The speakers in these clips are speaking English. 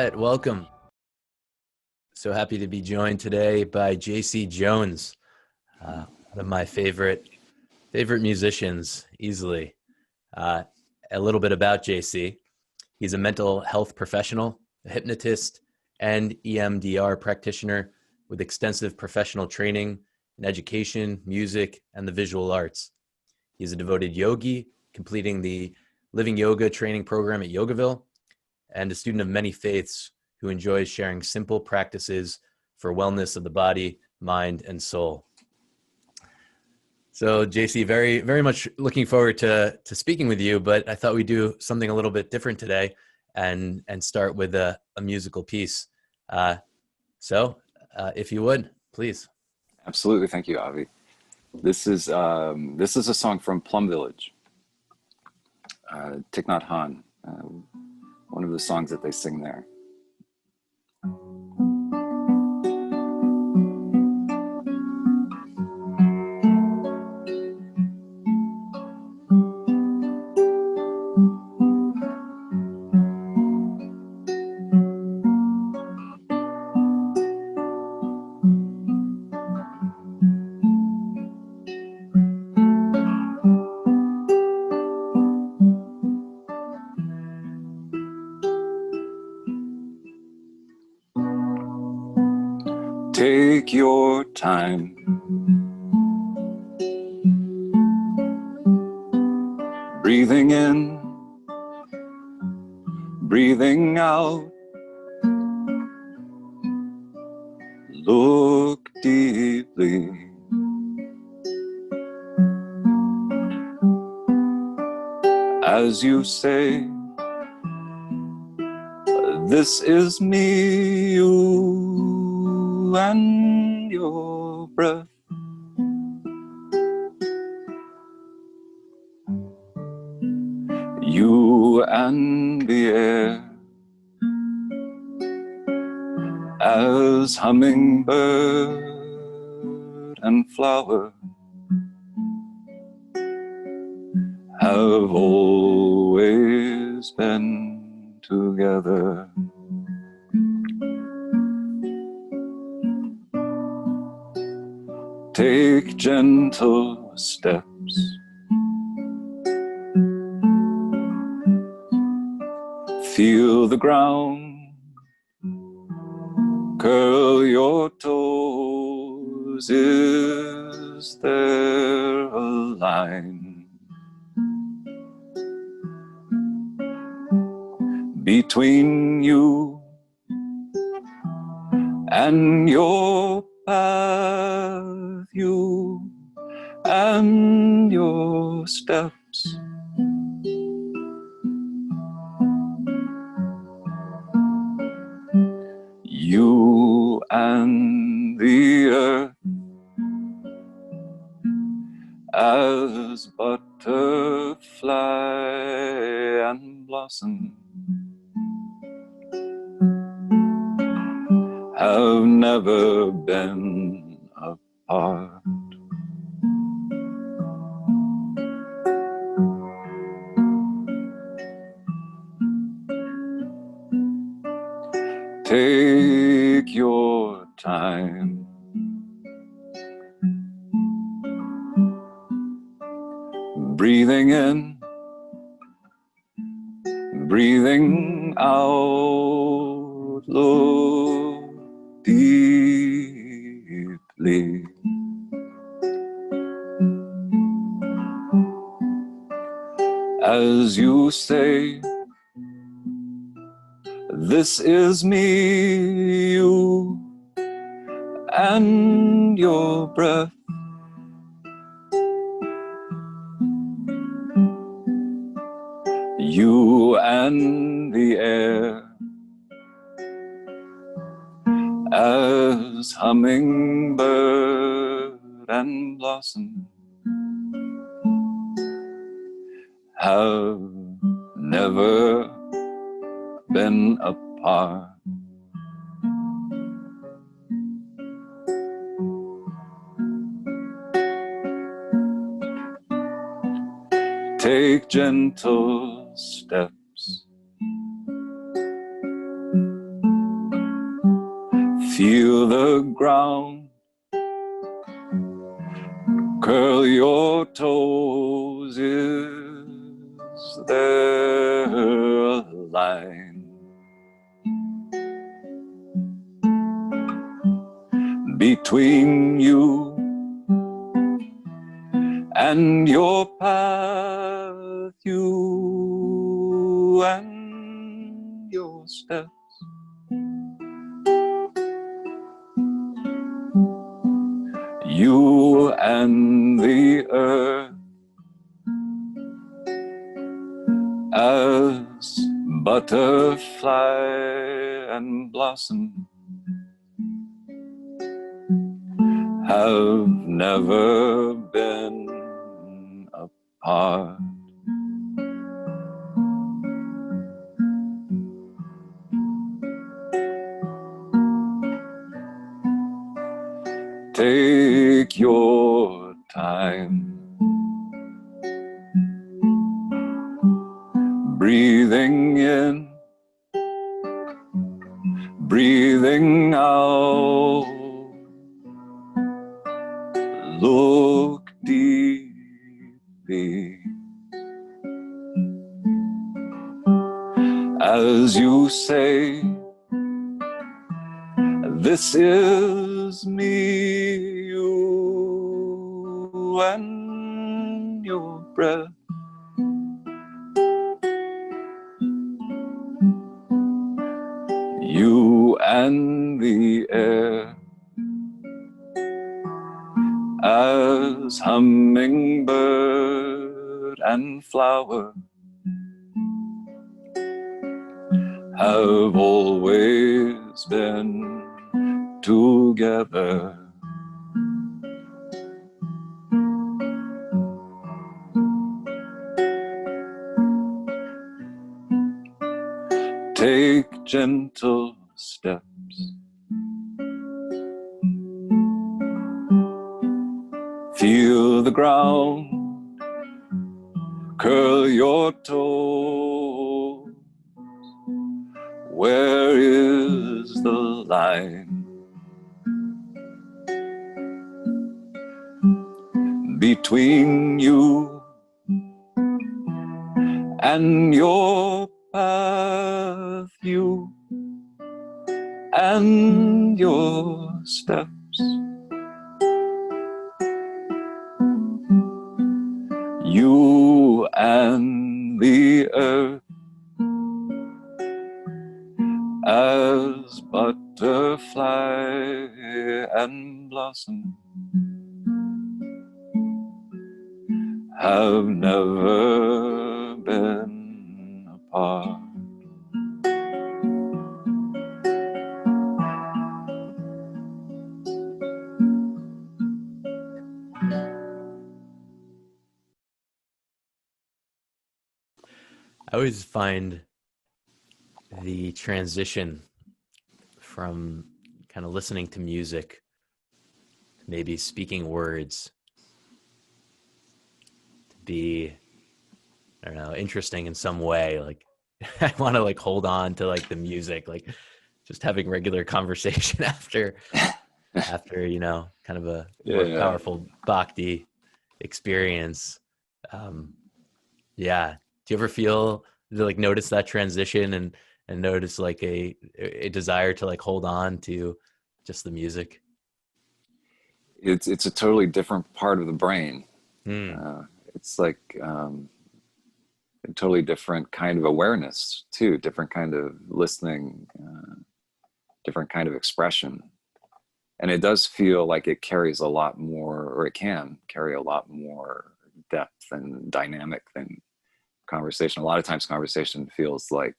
right, welcome. So happy to be joined today by Jasey Jones, one of my favorite musicians, easily. A little bit about Jasey. He's a mental health professional, a hypnotist, and EMDR practitioner with extensive professional training in education, music, and the visual arts. He's a devoted yogi, completing the Living Yoga training program at Yogaville, and a student of many faiths who enjoys sharing simple practices for wellness of the body, mind, and soul. So, Jasey, very much looking forward to speaking with you, but I thought we'd do something a little bit different today and start with a musical piece. So, if you would, please. Absolutely. Thank you, Avi. This is a song from Plum Village, Thich Nhat Hanh, one of the songs that they sing there. Take your time. Breathing in, breathing out. Look deeply. As you say, this is me, you and your breath. You and the air. As hummingbird and flower have always been together. Take gentle steps. Feel the ground. Curl your toes. Is there a line between you and your path, you and your steps? You and the earth, as butterfly and blossom have never been apart. Take your time. Breathing in, breathing out. Look deeply. As you say, this is me, you and your breath. You and the air, as hummingbird and blossom have never been apart. Take gentle steps. Feel the ground, curl your toes. Is there a line between you and your path, you and your steps? You and the earth as butterfly and blossom have never been apart. Take your time, breathing in, breathing out. Look deeply as you say, this is me, you and your breath. You and the air as hummingbird and flower have always been together. Take gentle steps, feel the ground, curl your toes. Where is the line between you and your path, you and your steps? You and the earth as butterfly and blossom have never been apart. I always find the transition from kind of listening to music, maybe speaking words, to be, I don't know, interesting in some way. Like I want to like hold on to like the music, like just having regular conversation after, you know, kind of a more powerful bhakti experience. Yeah. Do you ever feel like notice that transition and notice like a desire to like hold on to just the music? It's a totally different part of the brain. It's like a totally different kind of awareness too, different kind of listening, different kind of expression. And it does feel like it carries a lot more, or it can carry a lot more depth and dynamic than conversation. A lot of times conversation feels like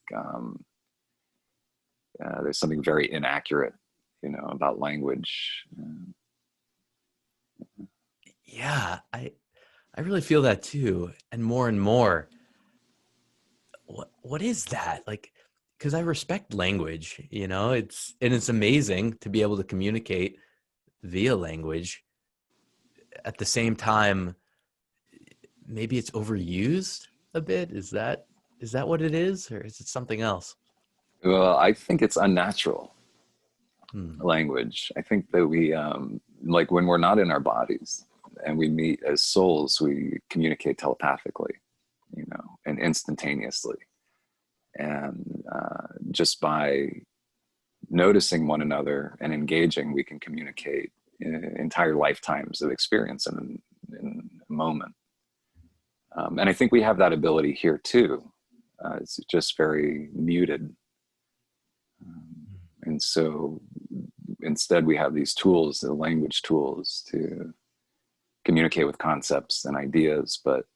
there's something very inaccurate, you know, about language. Yeah, I really feel that too, and more. What is that? Like, because I respect language, you know, it's amazing to be able to communicate via language. At the same time, maybe it's overused a bit. Is that what it is, or is it something else? Well, I think it's unnatural. Hmm. language. I think that we, like when we're not in our bodies and we meet as souls, we communicate telepathically, and instantaneously. And just by noticing one another and engaging, we can communicate entire lifetimes of experience in a moment. And I think we have that ability here too. It's just very muted. And so instead we have these tools, the language tools, to communicate with concepts and ideas, but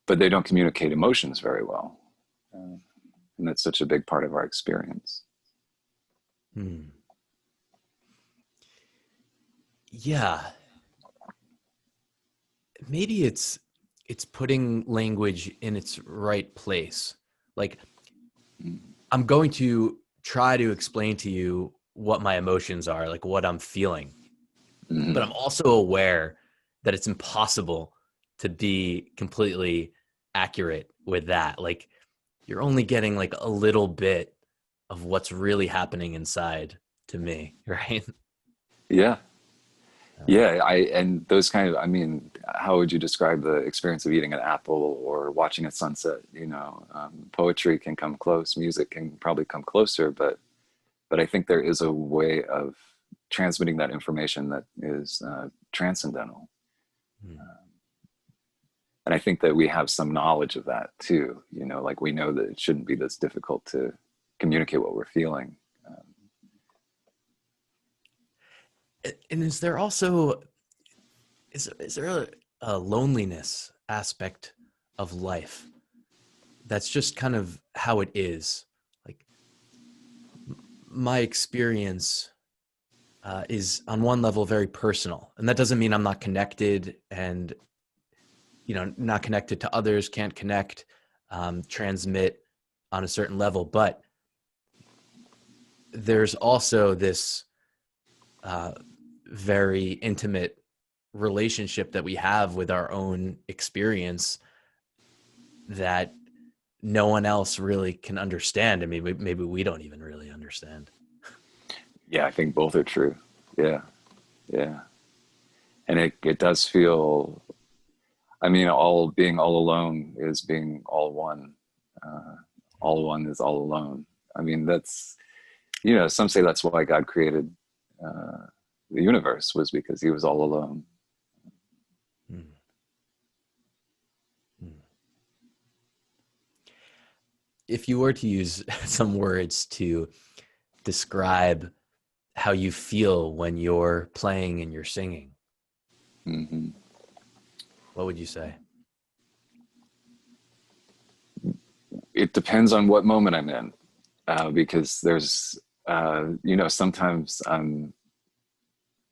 they don't communicate emotions very well. And that's such a big part of our experience. Hmm. Yeah. Maybe it's putting language in its right place. Like, I'm going to try to explain to you what my emotions are, like what I'm feeling. Mm-hmm. But I'm also aware that it's impossible to be completely accurate with that. Like, you're only getting like a little bit of what's really happening inside to me, right? Yeah. Yeah. And those kind of, I mean, how would you describe the experience of eating an apple or watching a sunset? Poetry can come close, music can probably come closer, but I think there is a way of transmitting that information that is transcendental. Hmm. And I think that we have some knowledge of that too, like we know that it shouldn't be this difficult to communicate what we're feeling. And is there also is there a loneliness aspect of life that's just kind of how it is? Like, my experience is on one level very personal, and that doesn't mean I'm not connected and not connected to others, can't connect, transmit on a certain level, but there's also this very intimate relationship that we have with our own experience that no one else really can understand. I mean, maybe we don't even really understand. Yeah, I think both are true. Yeah. Yeah. And it does feel, I mean, being all alone is being all one. All one is all alone. I mean, that's, some say that's why God created the universe, was because he was all alone. Hmm. Hmm. If you were to use some words to describe how you feel when you're playing and you're singing, Mm-hmm. what would you say? It depends on what moment I'm in, because there's, sometimes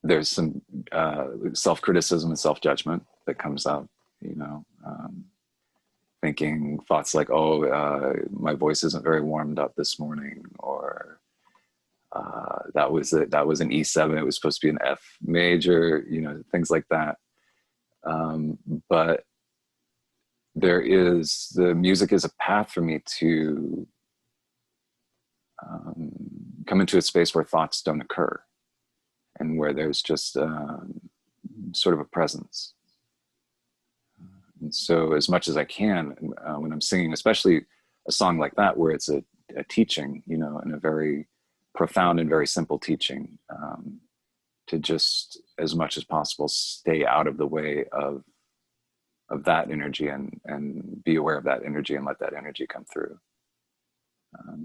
there's some self-criticism and self-judgment that comes up, thinking thoughts like, oh, my voice isn't very warmed up this morning, or that was an E7, it was supposed to be an F major, things like that. But the music is a path for me to come into a space where thoughts don't occur, and where there's just sort of a presence. And so as much as I can, when I'm singing, especially a song like that, where it's a teaching, and a very profound and very simple teaching, to just, as much as possible, stay out of the way of that energy, and be aware of that energy and let that energy come through.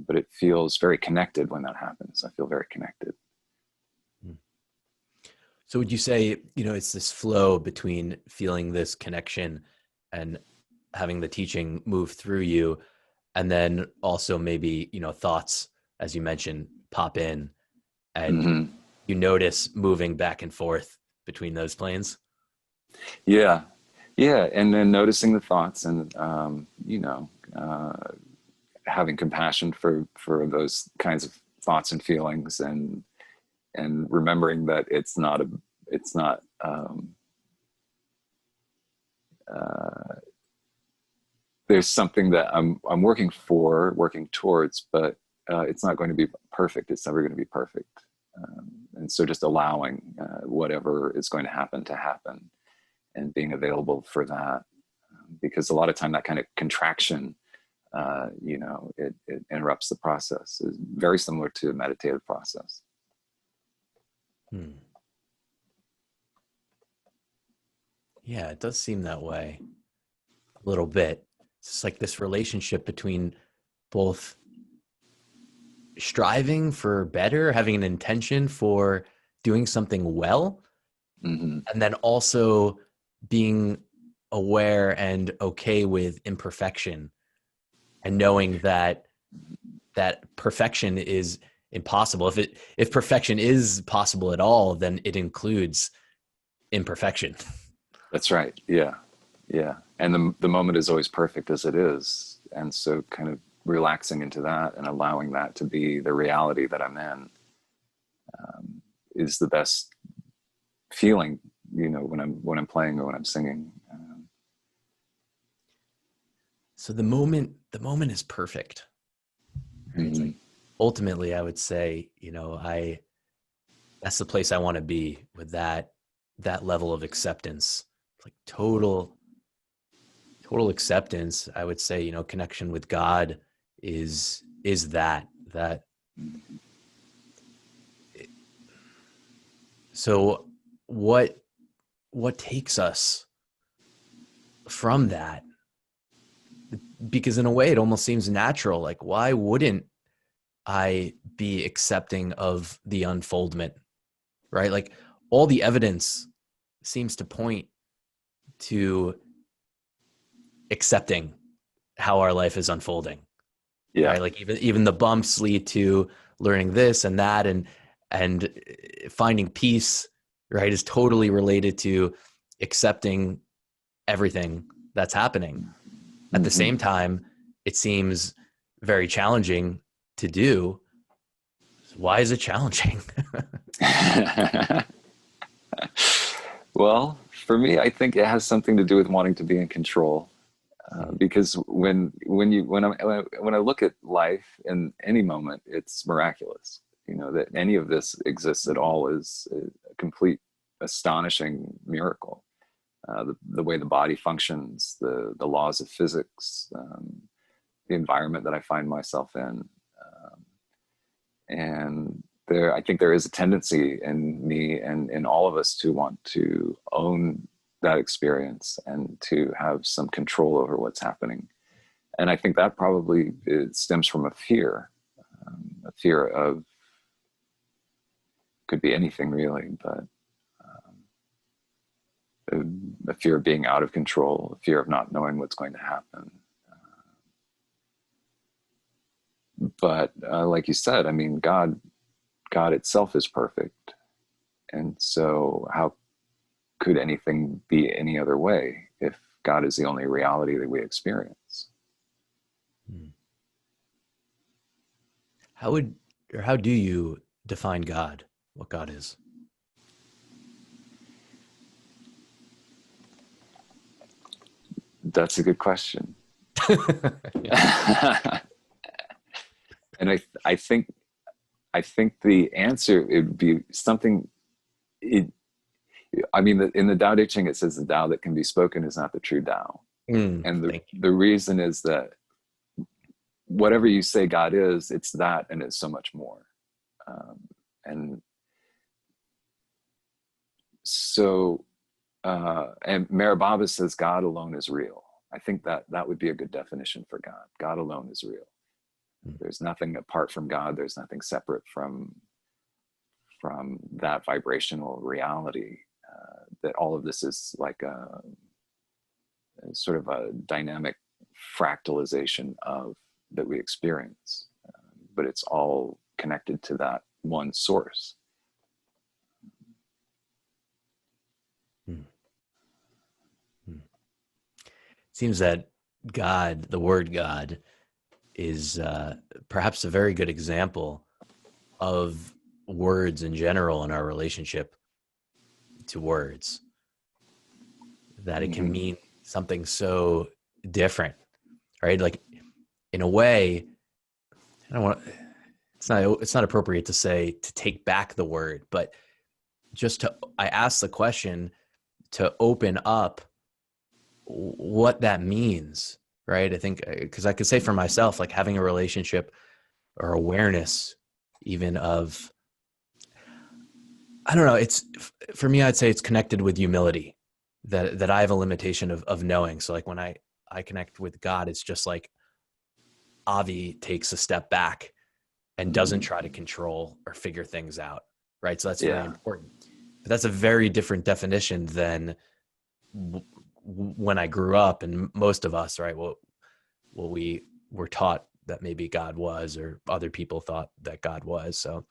But it feels very connected when that happens. I feel very connected. So would you say, it's this flow between feeling this connection and having the teaching move through you, and then also maybe, thoughts, as you mentioned, pop in, and Mm-hmm. you notice moving back and forth between those planes? Yeah. Yeah. And then noticing the thoughts, and, having compassion for those kinds of thoughts and feelings, and remembering that it's not there's something that I'm working towards, but it's not going to be perfect. It's never going to be perfect. And so just allowing whatever is going to happen, and being available for that. Because a lot of time that kind of contraction, it interrupts the process. It's very similar to a meditative process. Yeah, it does seem that way a little bit. It's like this relationship between both striving for better, having an intention for doing something well, and then also being aware and okay with imperfection, and knowing that perfection is impossible. If perfection is possible at all, then it includes imperfection. That's right. Yeah. And the moment is always perfect as it is. And so kind of relaxing into that and allowing that to be the reality that I'm in is the best feeling, when I'm playing or when I'm singing. So the moment is perfect. Right? It's like, ultimately, I would say, that's the place I want to be, with that level of acceptance, like total acceptance. I would say, connection with God is that. So what takes us from that? Because in a way it almost seems natural. Like, why wouldn't I be accepting of the unfoldment, right? Like, all the evidence seems to point to accepting how our life is unfolding. Yeah. Right? Like, even the bumps lead to learning this and that, and finding peace, right, is totally related to accepting everything that's happening. At the same time, it seems very challenging to do. Why is it challenging? Well, for me, I think it has something to do with wanting to be in control. Because when I look at life in any moment, it's miraculous. That any of this exists at all is a complete, astonishing miracle. The way the body functions, the laws of physics, the environment that I find myself in, and I think there is a tendency in me and in all of us to want to own that experience and to have some control over what's happening. And I think that probably stems from a fear of, could be anything really, but a fear of being out of control, a fear of not knowing what's going to happen. But like you said, I mean, God itself is perfect. And so how could anything be any other way if God is the only reality that we experience? How do you define God? What God is? That's a good question. And I think the answer, it would be something. In the Tao Te Ching, it says the Tao that can be spoken is not the true Tao. And the reason is that whatever you say God is, it's that, and it's so much more. And so, and Maribaba says God alone is real. I think that would be a good definition for God. God alone is real. There's nothing apart from God. There's nothing separate from that vibrational reality. That all of this is like a sort of a dynamic fractalization of that we experience, but it's all connected to that one source. Seems that God, the word God, is perhaps a very good example of words in general in our relationship to words. That it can mean something so different, right? Like, in a way, it's not appropriate to say to take back the word, but I asked the question to open up what that means, right? I think because I could say for myself, like having a relationship or awareness even of, I don't know, it's for me, I'd say it's connected with humility, that I have a limitation of knowing. So like when I connect with God, it's just like Avi takes a step back and doesn't try to control or figure things out, right? So that's very Yeah. important. But that's a very different definition than when I grew up, and most of us, right? Well, we were taught that maybe God was, or other people thought that God was. So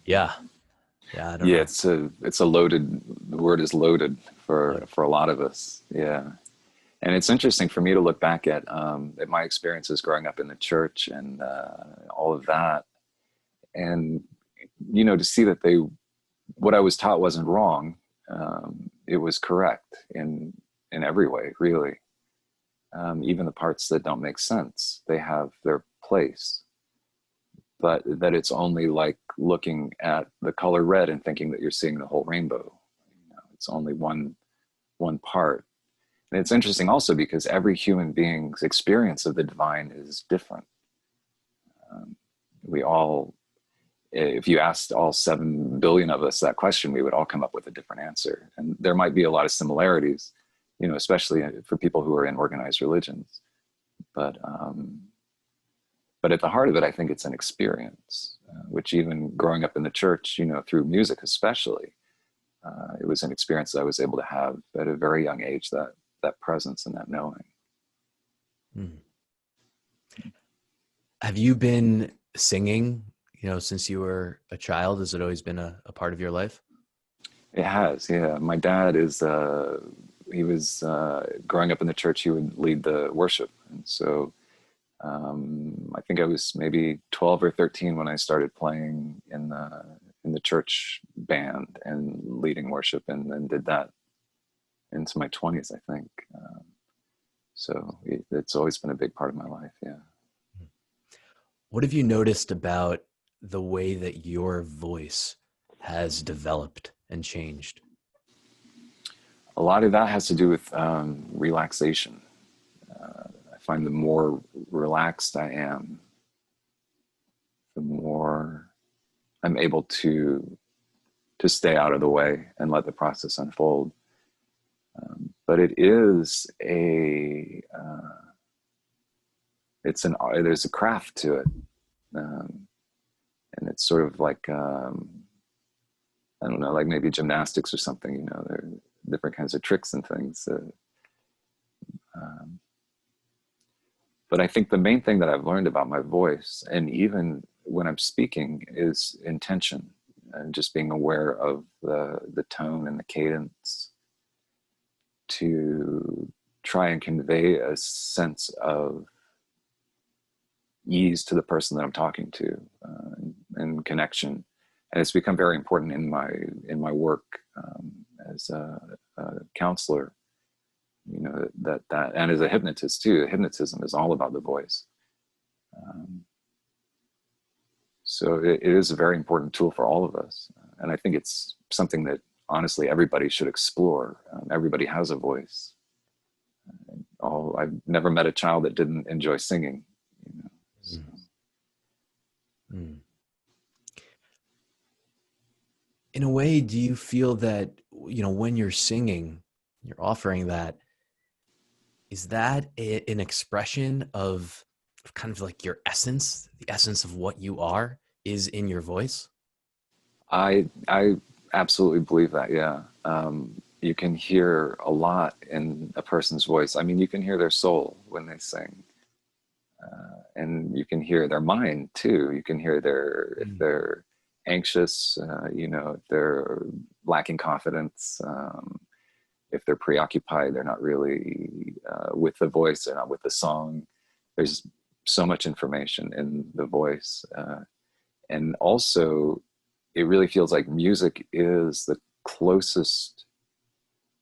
yeah, I don't Yeah, know. it's a loaded, the word is loaded for a lot of us. Yeah. And it's interesting for me to look back at my experiences growing up in the church and all of that. And, to see that what I was taught wasn't wrong. It was correct in every way, really. Even the parts that don't make sense, they have their place. But that it's only like looking at the color red and thinking that you're seeing the whole rainbow. It's only one part. And it's interesting also because every human being's experience of the divine is different. We all, if you asked all 7 billion of us that question, we would all come up with a different answer. And there might be a lot of similarities, especially for people who are in organized religions. But at the heart of it, I think it's an experience, which even growing up in the church, through music especially, it was an experience that I was able to have at a very young age, that presence and that knowing. Hmm. Have you been singing, since you were a child? Has it always been a part of your life? It has, yeah. My dad he was growing up in the church, he would lead the worship. And so I think I was maybe 12 or 13 when I started playing in the church band and leading worship, and then did that into my 20s, I think. So it's always been a big part of my life, yeah. What have you noticed about the way that your voice has developed and changed? A lot of that has to do with relaxation. I find the more relaxed I am, the more I'm able to stay out of the way and let the process unfold. But it is there's a craft to it. And it's sort of like, I don't know, like maybe gymnastics or something, there are different kinds of tricks and things. But I think the main thing that I've learned about my voice, and even when I'm speaking, is intention, and just being aware of the tone and the cadence to try and convey a sense of ease to the person that I'm talking to, and connection. And it's become very important in my work as a counselor. That and as a hypnotist too. Hypnotism is all about the voice. So it is a very important tool for all of us, and I think it's something that honestly everybody should explore. Everybody has a voice. I've never met a child that didn't enjoy singing. So. Mm. In a way, do you feel that, when you're singing, you're offering that, is that an expression of kind of like your essence, the essence of what you are is in your voice? I absolutely believe that. Yeah. You can hear a lot in a person's voice. I mean, you can hear their soul when they sing, and you can hear their mind too. You can hear if they're anxious, if they're lacking confidence, if they're preoccupied, they're not really with the voice, they're not with the song. There's so much information in the voice. And also, it really feels like music is the closest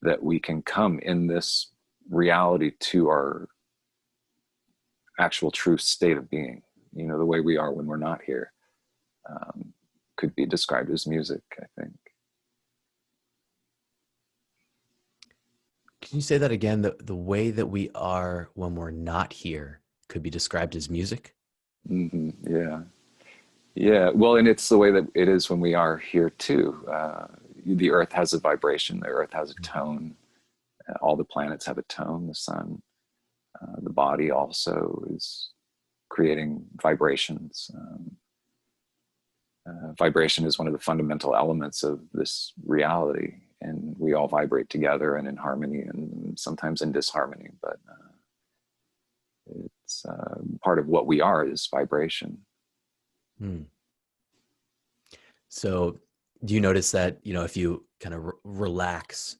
that we can come in this reality to our actual true state of being. you know, the way we are when we're not here, could be described as music, I think. Can you say that again? The way that we are when we're not here could be described as music? Yeah. Yeah. Well, and it's the way that it is when we are here too. The earth has a vibration, the earth has a tone. All the planets have a tone, the sun. The body also is creating vibrations. Vibration is one of the fundamental elements of this reality, and we all vibrate together and in harmony, and sometimes in disharmony, but it's part of what we are is vibration. So do you notice that, you know, if you kind of relax,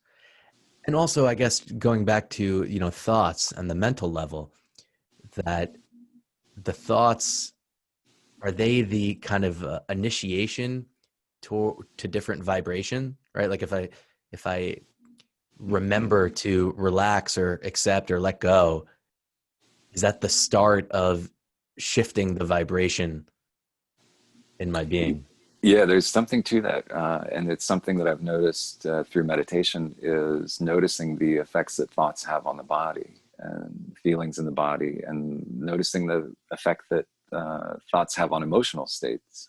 and also I guess going back to, you know, thoughts and the mental level, that the thoughts, are they the kind of initiation to different vibration, right? Like if I remember to relax or accept or let go, is that the start of shifting the vibration in my being? Yeah, there's something to that. And it's something that I've noticed through meditation, is noticing the effects that thoughts have on the body and feelings in the body, and noticing the effect that thoughts have on emotional states,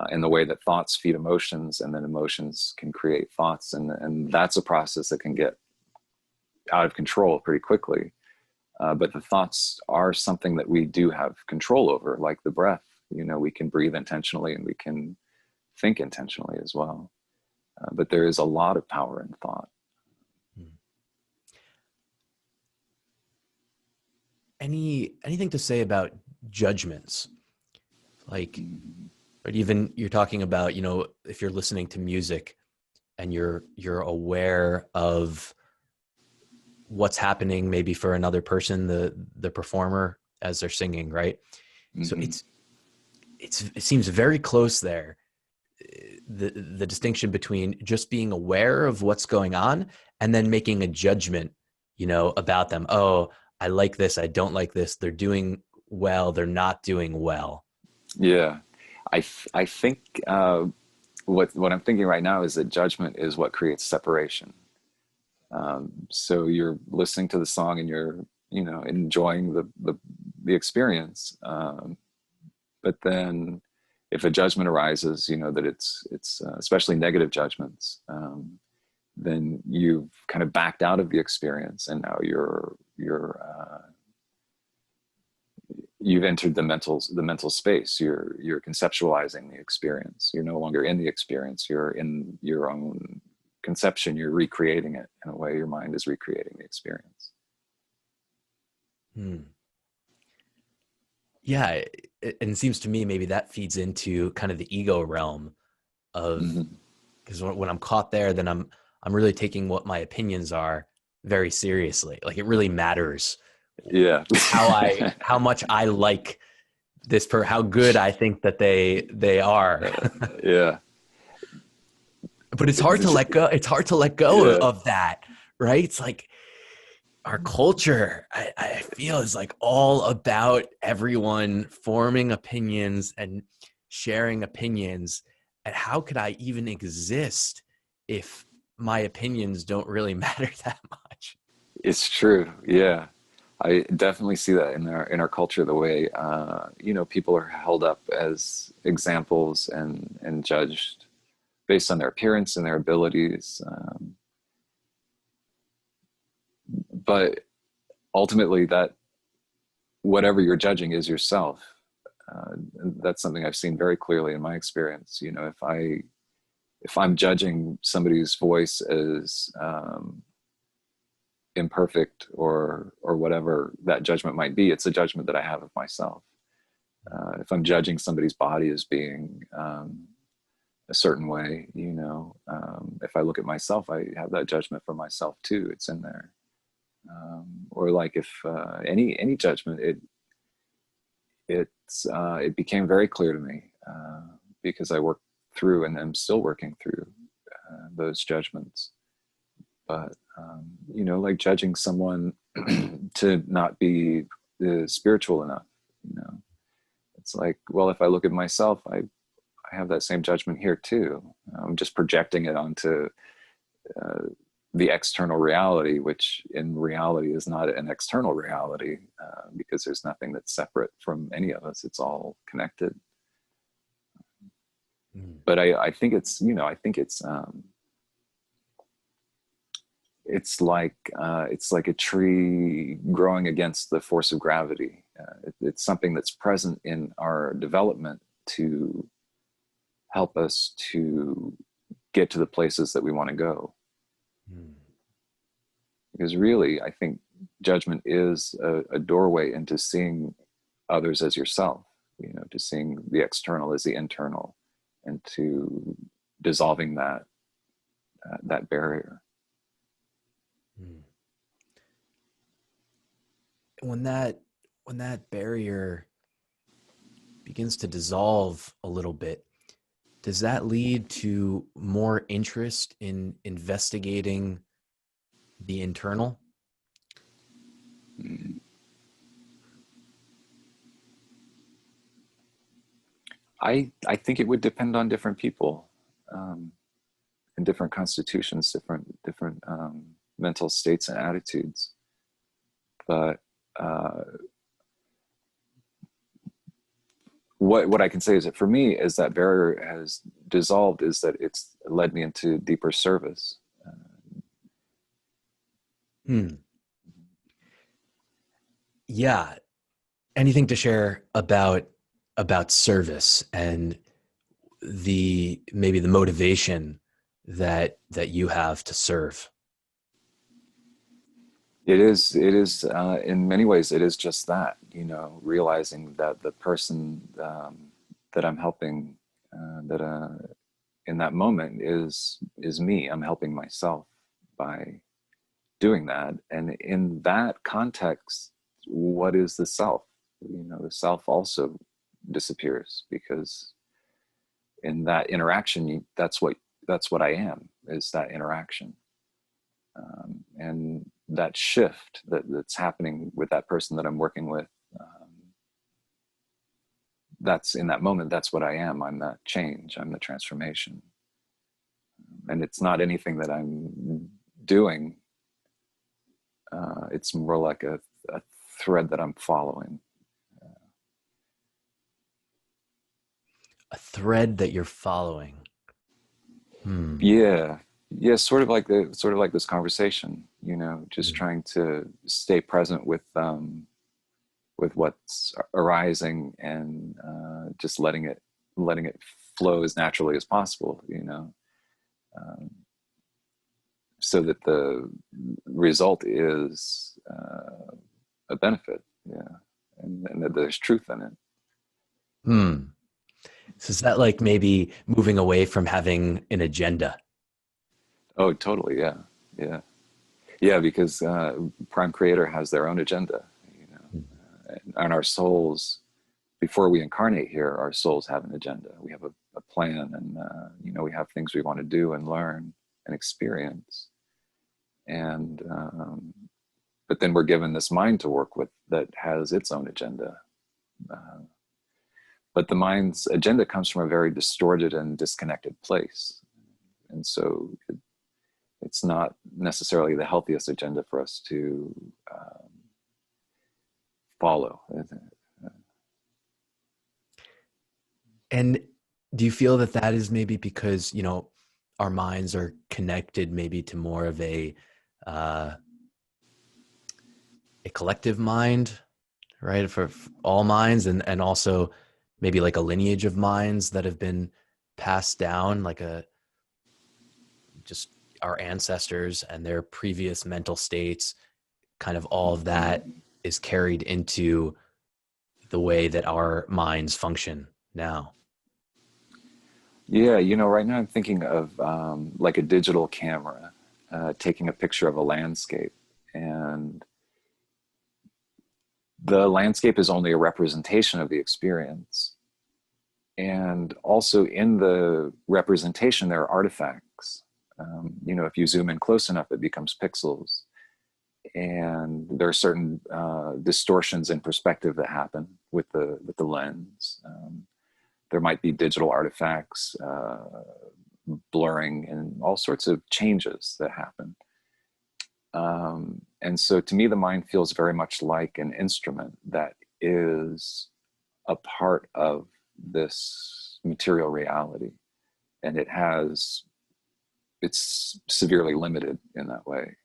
and the way that thoughts feed emotions, and then emotions can create thoughts. And that's a process that can get out of control pretty quickly. But the thoughts are something that we do have control over, like the breath. You know, we can breathe intentionally and we can think intentionally as well. But there is a lot of power in thought. Anything to say about judgments? Like, but even you're talking about, you know, if you're listening to music and you're aware of what's happening maybe for another person, the performer, as they're singing, right? So it seems very close there, the distinction between just being aware of what's going on and then making a judgment, you know, about them. Oh, I like this, I don't like this, they're doing well, they're not doing well. Yeah, I think what I'm thinking right now is that judgment is what creates separation. So you're listening to the song and you're, you know, enjoying the experience, but then if a judgment arises, you know, that it's especially negative judgments, then you've kind of backed out of the experience, and now you've entered the mental space. You're conceptualizing the experience. You're no longer in the experience. You're in your own conception. You're recreating it in a way. Your mind is recreating the experience. Yeah, it seems to me maybe that feeds into kind of the ego realm of, because when I'm caught there, then I'm really taking what my opinions are very seriously. Like it really matters. Yeah. how much I like this, how good I think that they are. Yeah. But it's hard to let go. It's hard to let go Yeah. of that, right? It's like our culture, I feel, is like all about everyone forming opinions and sharing opinions. And how could I even exist if my opinions don't really matter that much? It's true. Yeah. I definitely see that in our culture, the way, you know, people are held up as examples and judged based on their appearance and their abilities. But ultimately, that whatever you're judging is yourself. That's something I've seen very clearly in my experience. You know, if I'm judging somebody's voice as imperfect or whatever that judgment might be, it's a judgment that I have of myself. If I'm judging somebody's body as being a certain way, you know, if I look at myself, I have that judgment for myself too. It's in there. Or like if any judgment, it became very clear to me because I worked through and I'm still working through those judgments. But you know, like judging someone to not be spiritual enough, you know, It's like, well, if I look at myself, I have that same judgment here too. I'm just projecting it onto the external reality, which in reality is not an external reality, because there's nothing that's separate from any of us. It's all connected. But I think it's, you know, I think it's like a tree growing against the force of gravity. It's something that's present in our development to help us to get to the places that we want to go. Because really, I think judgment is a doorway into seeing others as yourself, you know, to seeing the external as the internal, and to dissolving that barrier. When that barrier begins to dissolve a little bit, does that lead to more interest in investigating the internal? I think it would depend on different people, and different constitutions, different mental states and attitudes. But what I can say is that for me, as that barrier has dissolved, is that it's led me into deeper service. Yeah. Anything to share about service and maybe the motivation that you have to serve? It is in many ways, it is just that, you know, realizing that the person that I'm helping, in that moment is me. I'm helping myself by doing that. And in that context, what is the self? You know, the self also disappears, because in that interaction, that's what I am, is that interaction. And that shift that's happening with that person that I'm working with, that's in that moment, that's what I am. I'm that change, I'm the transformation. And it's not anything that I'm doing. It's more like a thread that I'm following. A thread that you're following. Yeah. Sort of like this conversation, you know, just trying to stay present with what's arising, and just letting it flow as naturally as possible, you know, so that the result is a benefit. Yeah. And that there's truth in it. So is that like maybe moving away from having an agenda? Oh, totally. Yeah, because Prime Creator has their own agenda, you know, and our souls, before we incarnate here, our souls have an agenda. We have a plan, and you know, we have things we want to do and learn and experience. And but then we're given this mind to work with that has its own agenda. But the mind's agenda comes from a very distorted and disconnected place. And so it's not necessarily the healthiest agenda for us to follow. And do you feel that is maybe because, you know, our minds are connected maybe to more of a collective mind, right? For all minds, and also maybe like a lineage of minds that have been passed down, like just our ancestors and their previous mental states, kind of all of that is carried into the way that our minds function now. Yeah, you know, right now I'm thinking of like a digital camera taking a picture of a landscape, and the landscape is only a representation of the experience. And also in the representation, there are artifacts. You know, if you zoom in close enough, it becomes pixels. And there are certain distortions in perspective that happen. with the lens. There might be digital artifacts, blurring, and all sorts of changes that happen. And so to me, the mind feels very much like an instrument that is a part of this material reality. And it's severely limited in that way.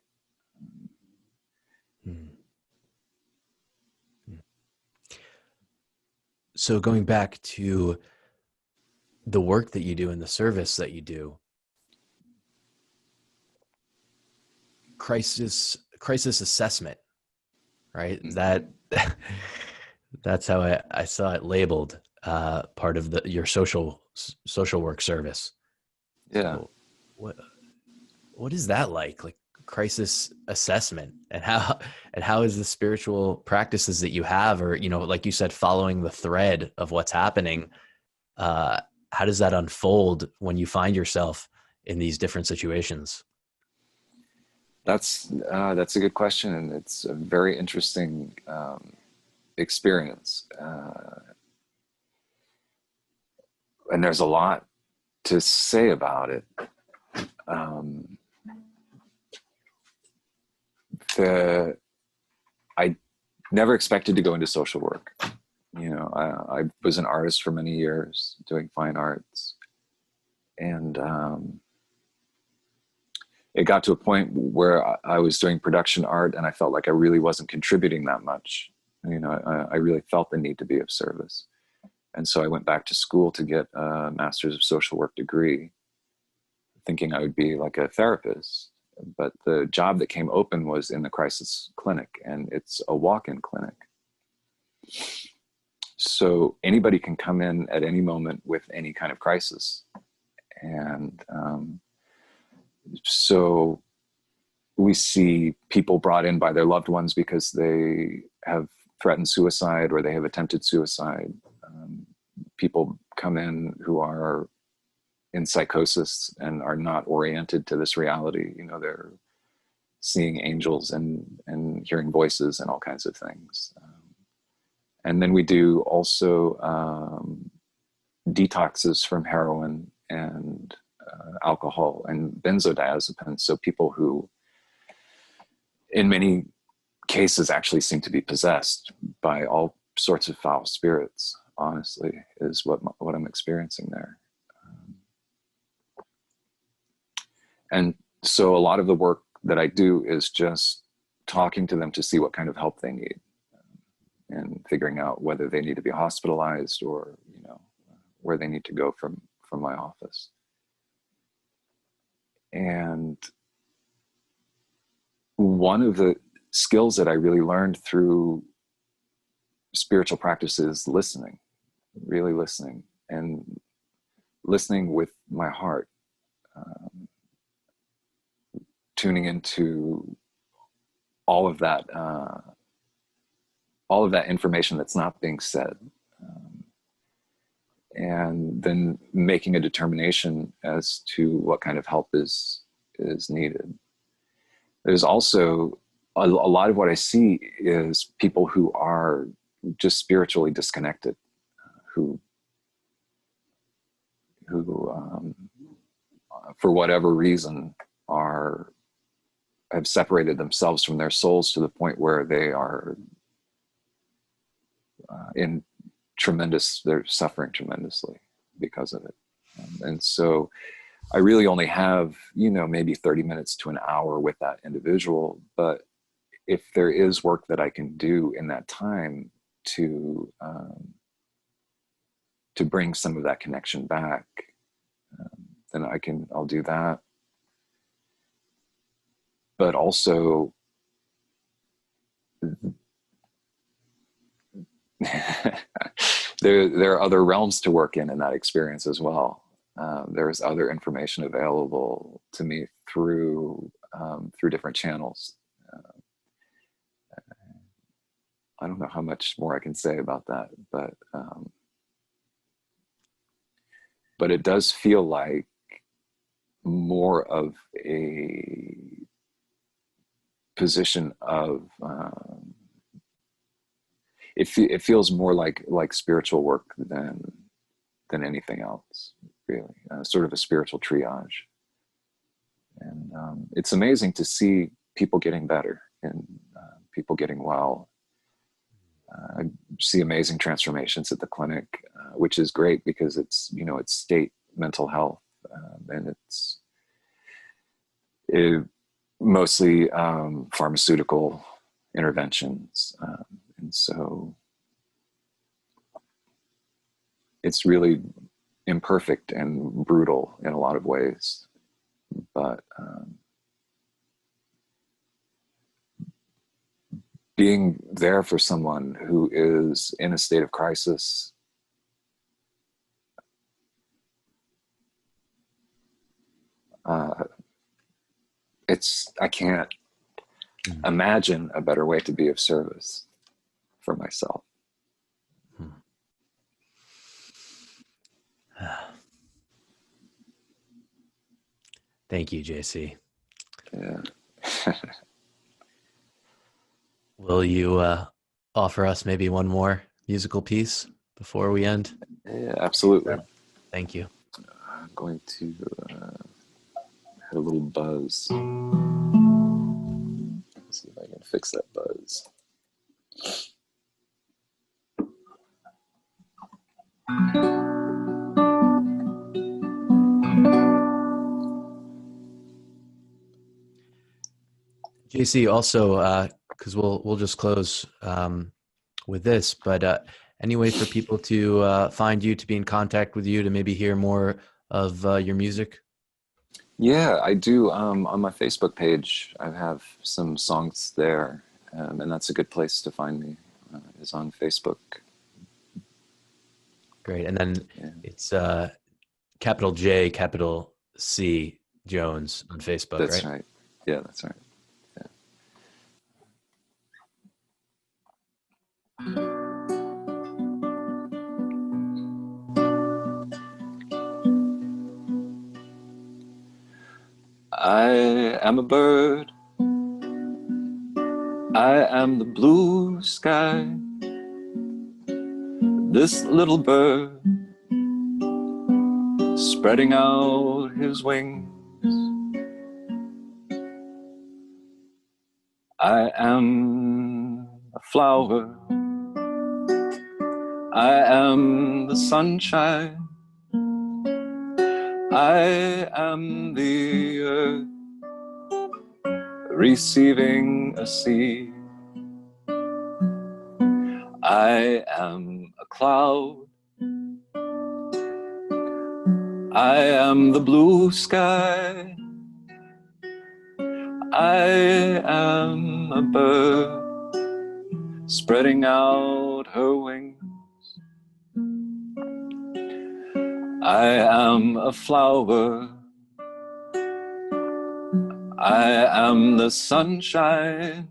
So going back to the work that you do and the service that you do, crisis assessment, right? That's how I saw it labeled, part of your social work service. Yeah. So what is that like crisis assessment, and how is the spiritual practices that you have, or, like you said, following the thread of what's happening, how does that unfold when you find yourself in these different situations? That's a good question, and it's a very interesting experience. And there's a lot to say about it. I never expected to go into social work. I was an artist for many years, doing fine arts, and it got to a point where I was doing production art, and I felt like I really wasn't contributing that much. I really felt the need to be of service. And so I went back to school to get a master's of social work degree, thinking I would be like a therapist. But the job that came open was in the crisis clinic, and it's a walk-in clinic. So anybody can come in at any moment with any kind of crisis. And so we see people brought in by their loved ones because they have threatened suicide or they have attempted suicide. People come in who are in psychosis and are not oriented to this reality. They're seeing angels and hearing voices and all kinds of things. And then we do also detoxes from heroin and alcohol and benzodiazepines. So people who, in many cases, actually seem to be possessed by all sorts of foul spirits, honestly, is what I'm experiencing there. And so a lot of the work that I do is just talking to them to see what kind of help they need, and figuring out whether they need to be hospitalized or, where they need to go from my office. And one of the skills that I really learned through spiritual practice is listening, really listening, and listening with my heart, tuning into all of that information that's not being said, and then making a determination as to what kind of help is needed. There's also a lot of what I see is people who are just spiritually disconnected, who for whatever reason have separated themselves from their souls to the point where they are they're suffering tremendously because of it. And so I really only have, maybe 30 minutes to an hour with that individual. But if there is work that I can do in that time to bring some of that connection back, then I'll do that. But also, there are other realms to work in that experience as well. There's other information available to me through different channels. I don't know how much more I can say about that, but it does feel like more of a position of it feels more like spiritual work than anything else, really. Sort of a spiritual triage. And it's amazing to see people getting better and people getting well. I see amazing transformations at the clinic, which is great because it's, you know, it's state mental health, and it's mostly pharmaceutical interventions. And so it's really imperfect and brutal in a lot of ways, but being there for someone who is in a state of crisis, I can't imagine a better way to be of service for myself. Thank you, JC. Yeah. Will you offer us maybe one more musical piece before we end? Yeah, absolutely. Thank you. I'm going to have a little buzz. Let's see if I can fix that buzz. JC, also, because we'll just close with this, but any way for people to find you, to be in contact with you, to maybe hear more of your music? Yeah, I do. On my Facebook page, I have some songs there, and that's a good place to find me, is on Facebook. Great. And then it's capital J, capital C, Jones on Facebook, That's right? right. Yeah, that's right. I am a bird. I am the blue sky. This little bird spreading out his wings. I am a flower. I am the sunshine. I am the earth receiving a seed. I am a cloud. I am the blue sky. I am a bird spreading out her wings. I am a flower. I am the sunshine.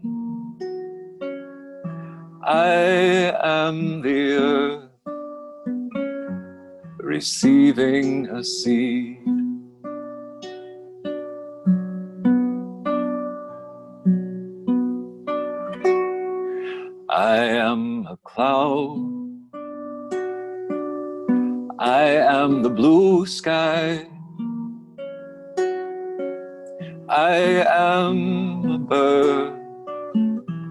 I am the earth receiving a seed. I am a cloud. I am the blue sky. I am a bird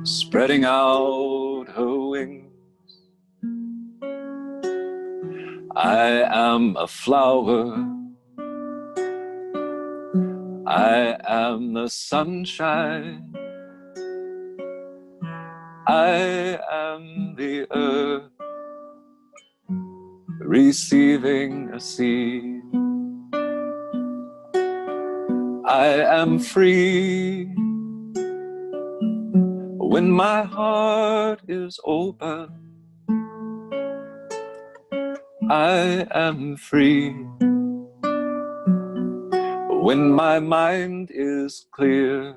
spreading out her wings. I am a flower. I am the sunshine. I am the earth receiving a seed. I am free when my heart is open. I am free when my mind is clear.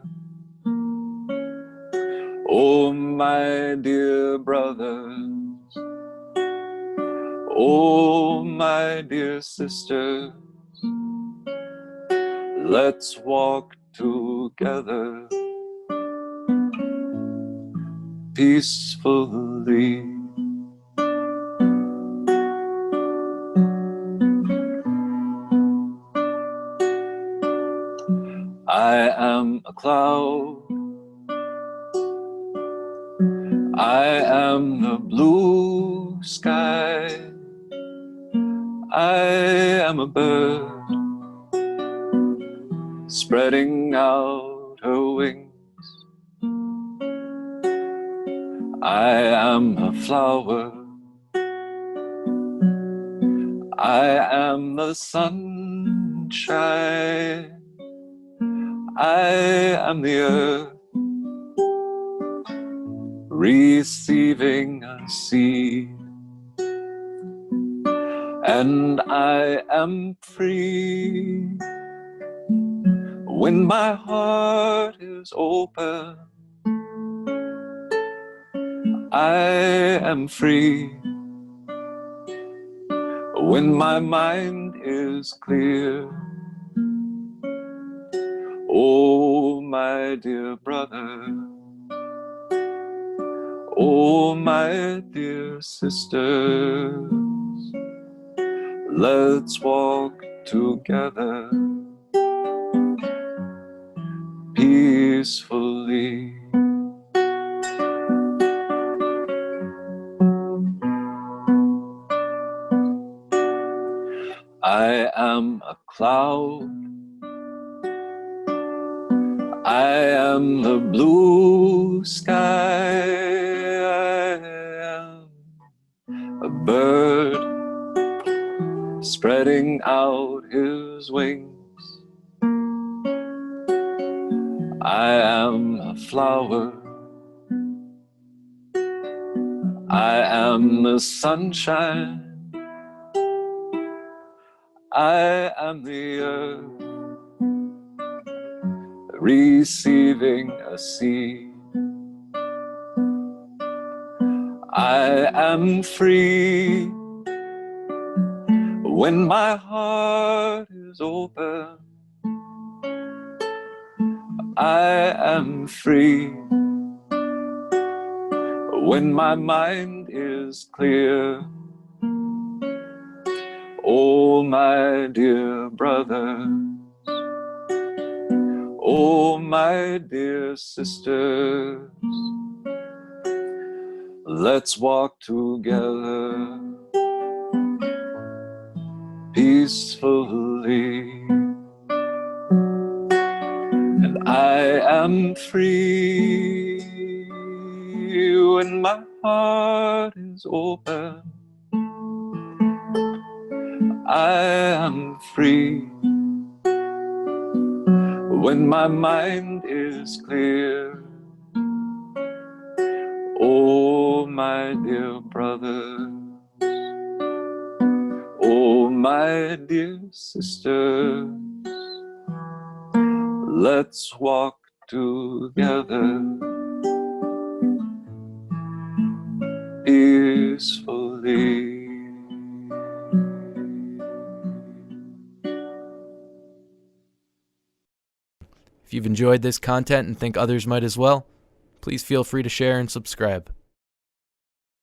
Oh, my dear brothers, oh, my dear sisters, let's walk together peacefully. a cloud. I am the blue sky. I am a bird spreading out her wings. I am a flower. I am the sunshine. I am the earth receiving a seed. And I am free when my heart is open. I am free when my mind is clear. Oh, my dear brother, oh, my dear sisters, let's walk together peacefully. I am a cloud. I am the blue sky. I am a bird spreading out his wings. I am a flower. I am the sunshine. I am the earth receiving a seed. I am free when my heart is open. I am free when my mind is clear. Oh, my dear brothers, oh, my dear sisters, let's walk together peacefully. And I am free when my heart is open. I am free when my mind is clear. Oh, my dear brothers, oh, my dear sisters, let's walk together peacefully. If you've enjoyed this content and think others might as well, please feel free to share and subscribe.